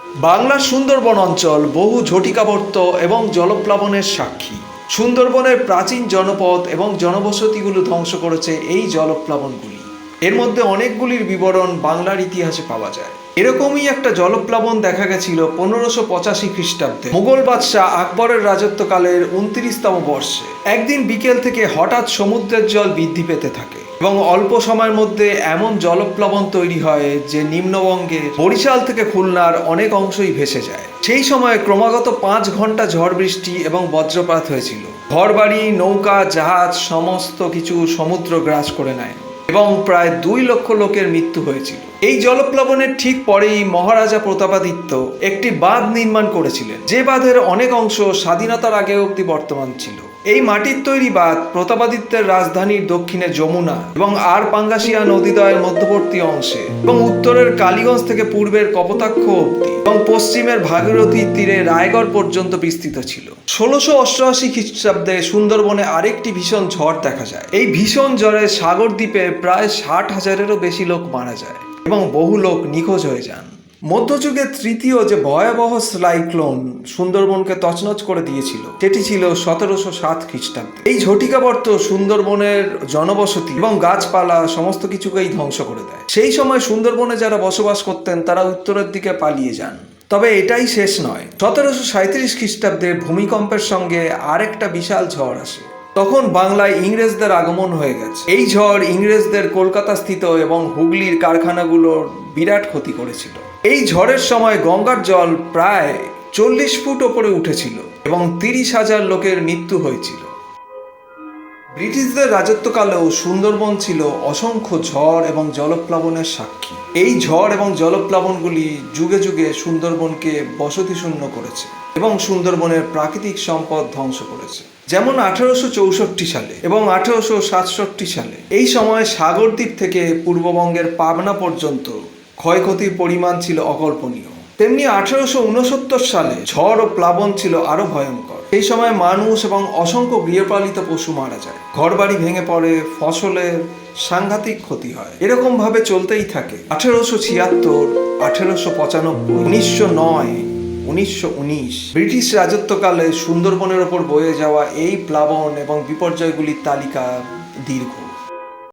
বাংলার সুন্দরবন অঞ্চল বহু ঝটিকাবর্ত এবং জলপ্লাবনের সাক্ষী। সুন্দরবনের প্রাচীন জনপদ এবং জনবসতিগুলো ধ্বংস করেছে এই জলপ্লাবনগুলি। এর মধ্যে অনেকগুলির বিবরণ বাংলার ইতিহাসে পাওয়া যায়। এরকমই একটা জলপ্লাবন দেখা গেছিল 1585 খ্রিস্টাব্দে মুঘল বাদশাহ আকবরের রাজত্বকালের 29তম বর্ষে। একদিন বিকেল থেকে হঠাৎ সমুদ্রের জল বৃদ্ধি পেতে থাকে এবং অল্প সময়ের মধ্যে এমন জলপ্লাবন তৈরি হয় যে নিম্নবঙ্গের বরিশাল থেকে খুলনার অনেক অংশই ভেসে যায়। সেই সময় ক্রমাগত 5 ঘন্টা ঝড় বৃষ্টি এবং বজ্রপাত হয়েছিল। ঘরবাড়ি, নৌকা, জাহাজ সমস্ত কিছু সমুদ্র গ্রাস করে নেয় এবং প্রায় 2 লক্ষ লোকের মৃত্যু হয়েছিল। এই জলপ্লাবনের ঠিক পরেই মহারাজা প্রতাপাদিত্য একটি বাঁধ নির্মাণ করেছিলেন, যে বাঁধের অনেক অংশ স্বাধীনতার আগে অবধি বর্তমান ছিল। এই মাটির তৈরি বাঁধ প্রতাপাদিত্যের রাজধানীর দক্ষিণে যমুনা এবং আর পাঙ্গাসিয়া নদীদ্বয়ের মধ্যবর্তী অংশে এবং উত্তরের কালীগঞ্জ থেকে পূর্বের কপোতাক্ষ অবধি এবং পশ্চিমের ভাগীরথীর তীরে রায়গড় পর্যন্ত বিস্তৃত ছিল। 1688 খ্রিস্টাব্দে সুন্দরবনে আরেকটি ভীষণ ঝড় দেখা যায়। এই ভীষণ ঝড়ে সাগর দ্বীপে প্রায় 60,000-এরও বেশি লোক মারা যায় এবং বহু লোক নিখোঁজ হয়ে যান। মধ্যযুগের তৃতীয় যে ভয়াবহ সাইক্লোন সুন্দরবনকে তছনছ করে দিয়েছিল সেটি ছিল 1707 খ্রিস্টাব্দে। এই ঝটিকাবর্ত সুন্দরবনের জনবসতি এবং গাছপালা সমস্ত কিছুকেই ধ্বংস করে দেয়। সেই সময় সুন্দরবনে যারা বসবাস করতেন তারা উত্তরের দিকে পালিয়ে যান। তবে এটাই শেষ নয়। 1737 খ্রিস্টাব্দে ভূমিকম্পের সঙ্গে আরেকটা বিশাল ঝড় আসে। তখন বাংলায় ইংরেজদের আগমন হয়ে গেছে। এই ঝড় ইংরেজদের কলকাতা স্থিত এবং হুগলির কারখানাগুলোর বিরাট ক্ষতি করেছিল। এই ঝড়ের সময় গঙ্গার জল প্রায় 40 ফুট ওপরে উঠেছিল এবং 30,000 লোকের মৃত্যু হয়েছিল। ব্রিটিশদের রাজত্বকালেও সুন্দরবন ছিল অসংখ্য ঝড় এবং জলপ্লাবনের সাক্ষী। এই ঝড় এবং জলপ্লাবনগুলি যুগে যুগে সুন্দরবনকে বসতিশূন্য করেছে এবং সুন্দরবনের প্রাকৃতিক সম্পদ ধ্বংস করেছে। যেমন 1864 সালে এবং 1867 সালে এই সময় সাগরদ্বীপ থেকে পূর্ববঙ্গের পাবনা পর্যন্ত ক্ষয়ক্ষতির পরিমাণ ছিল অকল্পনীয়। তেমনি 1869 সালে ঝড় ও প্লাবন ছিল আরো ভয়ঙ্কর। এই সময় মানুষ এবং অসংখ্য গৃহপালিত পশু মারা যায়, ঘরবাড়ি ভেঙে পড়ে, ফসলের সাংঘাতিক ক্ষতি হয়। এরকম ভাবে চলতেই থাকে। 1876, 1895, 1909, 1919 ব্রিটিশ রাজত্বকালে সুন্দরবনের ওপর বয়ে যাওয়া এই প্লাবন এবং বিপর্যয়গুলির তালিকা দীর্ঘ।